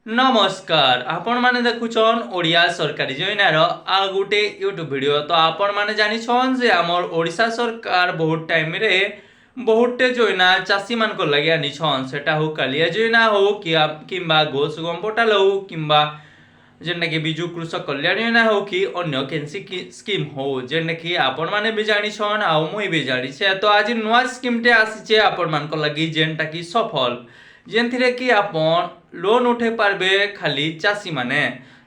नमस्कार आपण माने देखुछन ओडिया सरकारी योजनार आ गोटे यूट्यूब वीडियो। तो आपण माने जानी छन जे हमर ओडिशा सरकार बहुत टाइम रे बहुते योजना चाषी मान को लगे आनी छन। सेटा हो कालिया योजना हो किंबा गो सुगम पोर्टल हो किंबा जेने कि बिजु कृषक कल्याण योजना हो कि अन्य केनसी स्कीम हो जेने कि आपण माने भी जानी छन आ मुई भी जानी छे। तो आज नवा स्कीम टे आसीचे आपण मान को लगी जेनटा कि सफल जेनथिरे कि आपण लोन उठे पारबे खाली चाषी माने।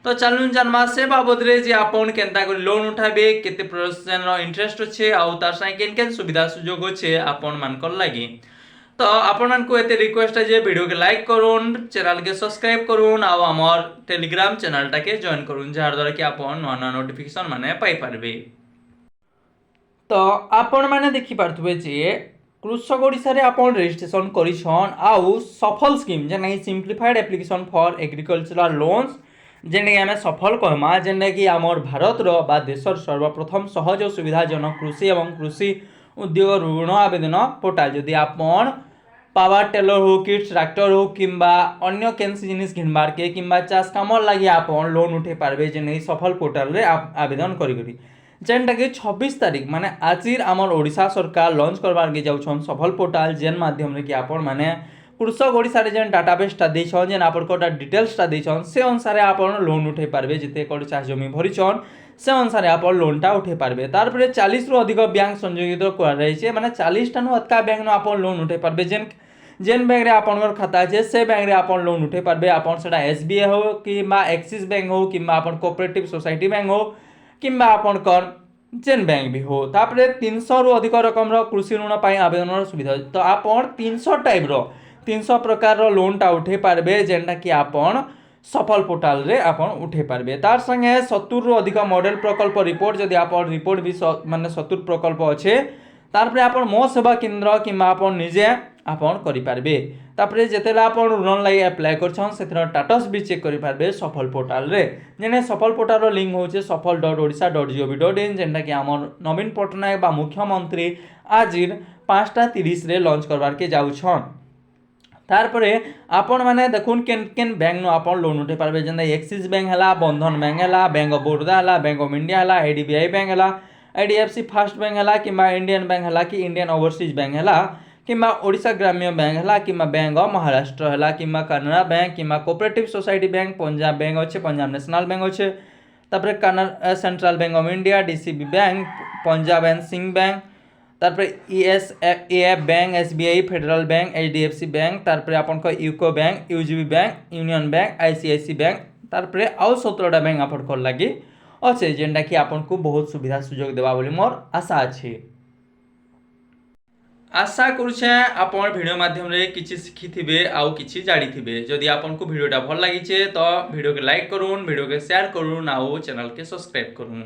तो चलून जानमा से बाबद रे जे आपण केनता कर लोन उठाबे केते परसेंट रो इंटरेस्ट अछि आ तार साइ केन केन सुविधा सुयोग अछि आपण मान को लागि। तो आपण मान को एते रिक्वेस्ट है जे वीडियो के लाइक करून चैनल के सब्सक्राइब करून आ हमर टेलीग्राम चैनल टा के जॉइन करून जार द्वारा कि आपण नवा नवा नोटिफिकेशन माने पाई पारबे। तो आपण माने देखि पारथुबे जे कृषक ओडिशा रे आपण रजिस्ट्रेशन करिछन आउ सफल स्कीम जेने simplified application for agricultural loans जेने आमे सफल कहमा जेने कि हमर भारत रो बा देशर सर्वप्रथम सहज और सुविधाजनक कृषि एवं कृषि उद्योग ऋण आवेदन पोर्टाल। जदि आपण पावर टेलर हो कि ट्रैक्टर हो किंबा अन्य केनसी जिनिस घिनबार के किंबा चाष कामर लागि आपण लोन उठे पारबे जेने सफल पोर्टाल रे आवेदन करी जेनटा कि 26 तारीख माने आजिर आमर ओडिशा सरकार लॉन्च करबार के जाउछन सफल पोर्टाल जेन माध्यम रे कि आपण माने कृषक ओडिशा रे जेन डाटाबेस टा देछन जेन आपण कोटा डिटेल्स टा देछन से अनुसार आपण लोन उठे पारबे जते कोड चाष जमी भरिछन से अनुसार आपण लोन टा उठे पारबे। तार परे 40 रु अधिक बैंक संयोजित कर रही छे माने 40 टा नु अतका बैंक नु आपण लोन उठे पारबे जेन बैंक रे आपनकर खाता छे से बैंक रे आपण लोन उठे पारबे। आपण सेटा एसबीआई हो किबा एक्सिस बैंक हो किबा आपण कोऑपरेटिव सोसाइटी बैंक हो किंबा आपनकर जेन बैंक भी हो। तापरे 300 रु अधिक रकम रो कृषि ऋण पाई आवेदन सुविधा। तो आपण 300 टाइप रो 300 प्रकार रो लोन टा उठे पारबे जेनटा कि आपण सफल पोर्टाल रे आपण उठे पारबे। तार संगे 70 रु अधिक मॉडल प्रकल्प रिपोर्ट जदि आपण रिपोर्ट भी माने 70 प्रकल्प अच्छे तारपरे आपण मो सेवा केंद्र किंबा आपण निजे आपण करि पारबे। तापरे जेतेला आपण ऋण लागि अप्लाई करछन सेथर स्टेटस भी चेक करि पारबे सफल पोर्टाल रे। जेने सफल पोर्टाल रो लिंक होचे safal.odisha.gov.in जेनटा कि हमर नवीन पटनायक बा मुख्यमंत्री आजिर 5:30 रे लॉन्च करबार के जाउछन। तारपरे आपण माने देखुन केन केन बैंक नो आपण लोन उठे पारबे जेना एक्सिस बैंक हला बंधन बैंक हला बैंक ऑफ बड़ौदा हला बैंक ऑफ इंडिया हला आईडीबीआई बैंक हला आईडीएफसी फर्स्ट बैंक हला किंबा इंडियन बैंक हला कि इंडियन ओवरसीज बैंक हला किंबा ओडिशा ग्राम्य बैंक हला किंबा बैंक ऑफ महाराष्ट्र हला किंबा कनाडा बैंक किंबा cooperative society bank Punjab bank अच्छे पंजाब नेशनल बैंक अच्छे तापरे Canara central bank of India DCB bank Punjab and Sind bank तारपरे ESF bank SBI federal bank HDFC bank तारपरे आपन को UCO bank UGB bank union bank ICIC bank तारपरे आउ 17टा बैंक आपन को लागि अच्छे जेंटा कि आपन को बहुत सुविधा सुयोग देबा बोली मोर आशा अछि। आशा करुछे आपण वीडियो माध्यम रे किछि सिखिथिबे आउ किछि जानिथिबे। जदि आपन को वीडियोटा भल लागिछे तो वीडियो के लाइक करून वीडियो के शेयर करून आउ चैनल के सब्सक्राइब करून।